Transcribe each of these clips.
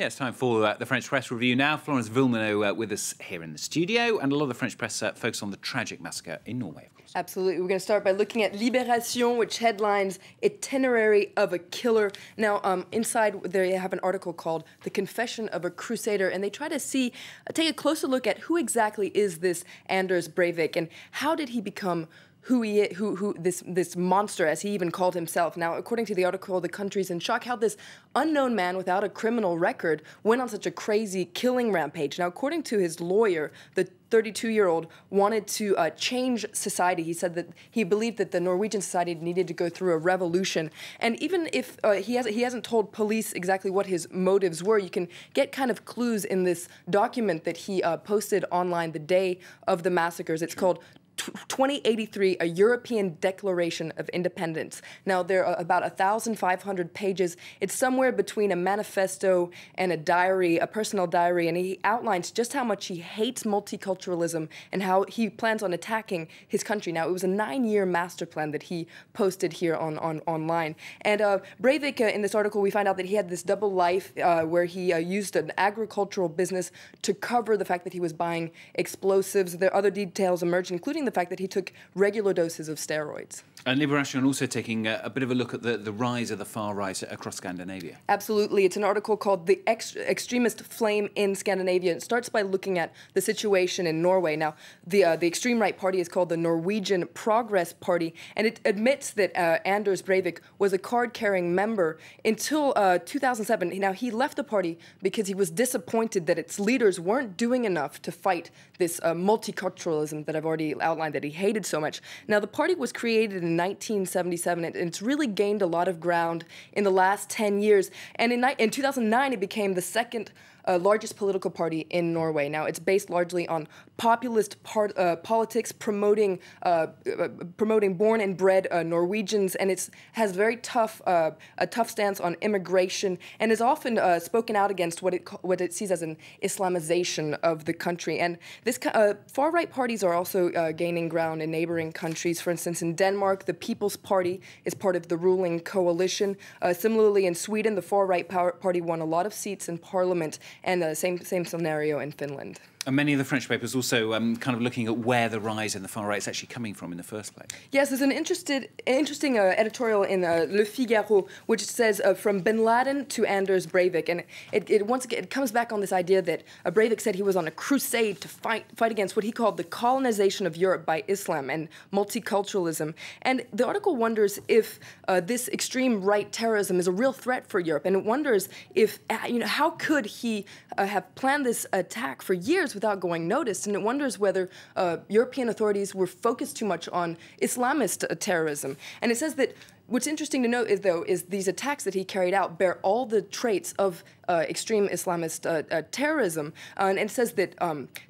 Yeah, it's time for the French Press Review now. Florence Villeneuve with us here in the studio, and a lot of the French press focus on the tragic massacre in Norway, of course. Absolutely. We're going to start by looking at Libération, which headlines Itinerary of a Killer. Now, inside they have an article called The Confession of a Crusader, and they try to take a closer look at who exactly is this Anders Breivik, and how did he become this monster, as he even called himself. Now, according to the article, the country's in shock how this unknown man without a criminal record went on such a crazy killing rampage. Now, according to his lawyer, the 32-year-old wanted to change society. He said that he believed that the Norwegian society needed to go through a revolution. And even if he hasn't told police exactly what his motives were, you can get kind of clues in this document that he posted online the day of the massacres. It's called 2083, a European Declaration of Independence. Now, there are about 1,500 pages. It's somewhere between a manifesto and a diary, a personal diary, and he outlines just how much he hates multiculturalism and how he plans on attacking his country. Now, it was a 9-year master plan that he posted here online. And Breivik, in this article, we find out that he had this double life where he used an agricultural business to cover the fact that he was buying explosives. There are other details emerged, including the fact that he took regular doses of steroids. And Libération also taking a bit of a look at the rise of the far right across Scandinavia. Absolutely. It's an article called The Extremist Flame in Scandinavia. It starts by looking at the situation in Norway. Now, the extreme right party is called the Norwegian Progress Party, and it admits that Anders Breivik was a card-carrying member until 2007. Now, he left the party because he was disappointed that its leaders weren't doing enough to fight this multiculturalism that I've already outlined that he hated so much. Now, the party was created in 1977, and it's really gained a lot of ground in the last 10 years. And in 2009, it became the second largest political party in Norway. Now, it's based largely on populist politics, promoting born and bred Norwegians, and it has very a tough stance on immigration, and is often spoken out against what it sees as an Islamization of the country. And this far-right parties are also gaining ground in neighboring countries. For instance, in Denmark, the People's Party is part of the ruling coalition. Similarly, in Sweden, the far-right party won a lot of seats in parliament, and the same scenario in Finland. And many of the French papers also kind of looking at where the rise in the far right is actually coming from in the first place. Yes, there's an interesting editorial in Le Figaro, which says from Bin Laden to Anders Breivik, and it comes back on this idea that Breivik said he was on a crusade to fight against what he called the colonization of Europe by Islam and multiculturalism. And the article wonders if this extreme right terrorism is a real threat for Europe, and it wonders if how could he have planned this attack for years without going noticed, and it wonders whether European authorities were focused too much on Islamist terrorism. And it says that what's interesting to note is these attacks that he carried out bear all the traits of extreme Islamist terrorism. And it says that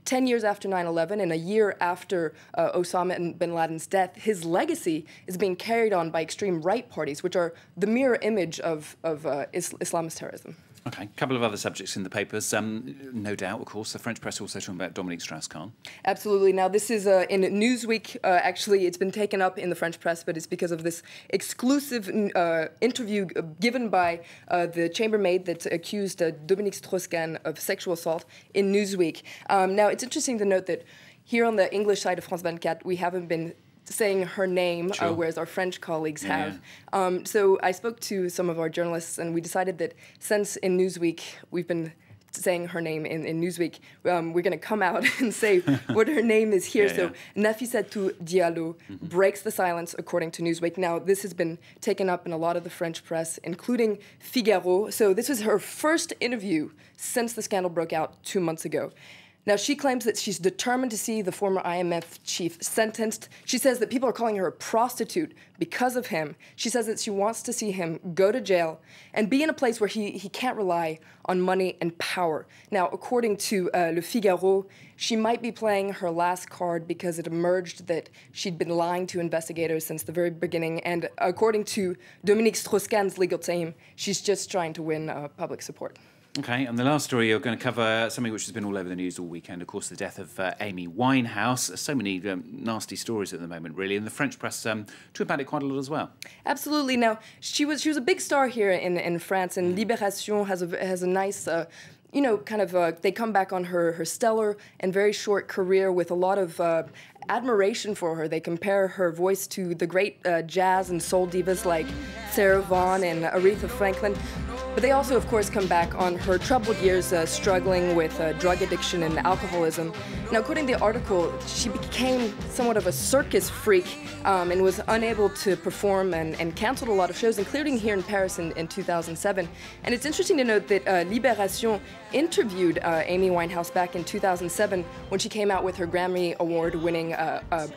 10 years after 9/11 and a year after Osama bin Laden's death, his legacy is being carried on by extreme right parties, which are the mirror image of Islamist terrorism. Okay, a couple of other subjects in the papers. No doubt, of course, the French press also talking about Dominique Strauss-Kahn. Absolutely. Now, this is in Newsweek. Actually, it's been taken up in the French press, but it's because of this exclusive interview given by the chambermaid that accused Dominique Strauss-Kahn of sexual assault in Newsweek. Now, it's interesting to note that here on the English side of France 24, we haven't been saying her name, sure. Whereas our French colleagues have. Yeah. So I spoke to some of our journalists, and we decided that since in Newsweek we've been saying her name in Newsweek, we're going to come out and say what her name is here. So Nafissatou Diallo breaks the silence, according to Newsweek. Now, this has been taken up in a lot of the French press, including Figaro. So this was her first interview since the scandal broke out 2 months ago. Now, she claims that she's determined to see the former IMF chief sentenced. She says that people are calling her a prostitute because of him. She says that she wants to see him go to jail and be in a place where he can't rely on money and power. Now, according to Le Figaro, she might be playing her last card because it emerged that she'd been lying to investigators since the very beginning. And according to Dominique Strauss-Kahn's legal team, she's just trying to win public support. Okay, and the last story, you're going to cover something which has been all over the news all weekend, of course, the death of Amy Winehouse. So many nasty stories at the moment, really, and the French press talk about it quite a lot as well. Absolutely. Now, she was a big star here in France, and Libération has a nice... you know, kind of, they come back on her stellar and very short career with a lot of admiration for her. They compare her voice to the great jazz and soul divas like Sarah Vaughan and Aretha Franklin. But they also, of course, come back on her troubled years struggling with drug addiction and alcoholism. Now, according to the article, she became somewhat of a circus freak and was unable to perform and canceled a lot of shows, including here in Paris in 2007. And it's interesting to note that Libération interviewed Amy Winehouse back in 2007 when she came out with her Grammy Award-winning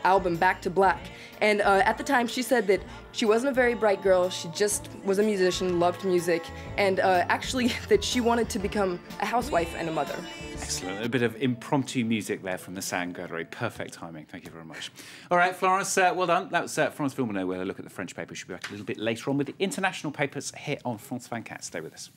album Back to Black. And at the time, she said that she wasn't a very bright girl, she just was a musician, loved music, and actually that she wanted to become a housewife and a mother. Excellent. A bit of impromptu music there from the Sound Gallery. Perfect timing. Thank you very much. All right, Florence, well done. That was Florence Villeneuve with a look at the French papers. She'll be back a little bit later on with the international papers here on France 24. Stay with us.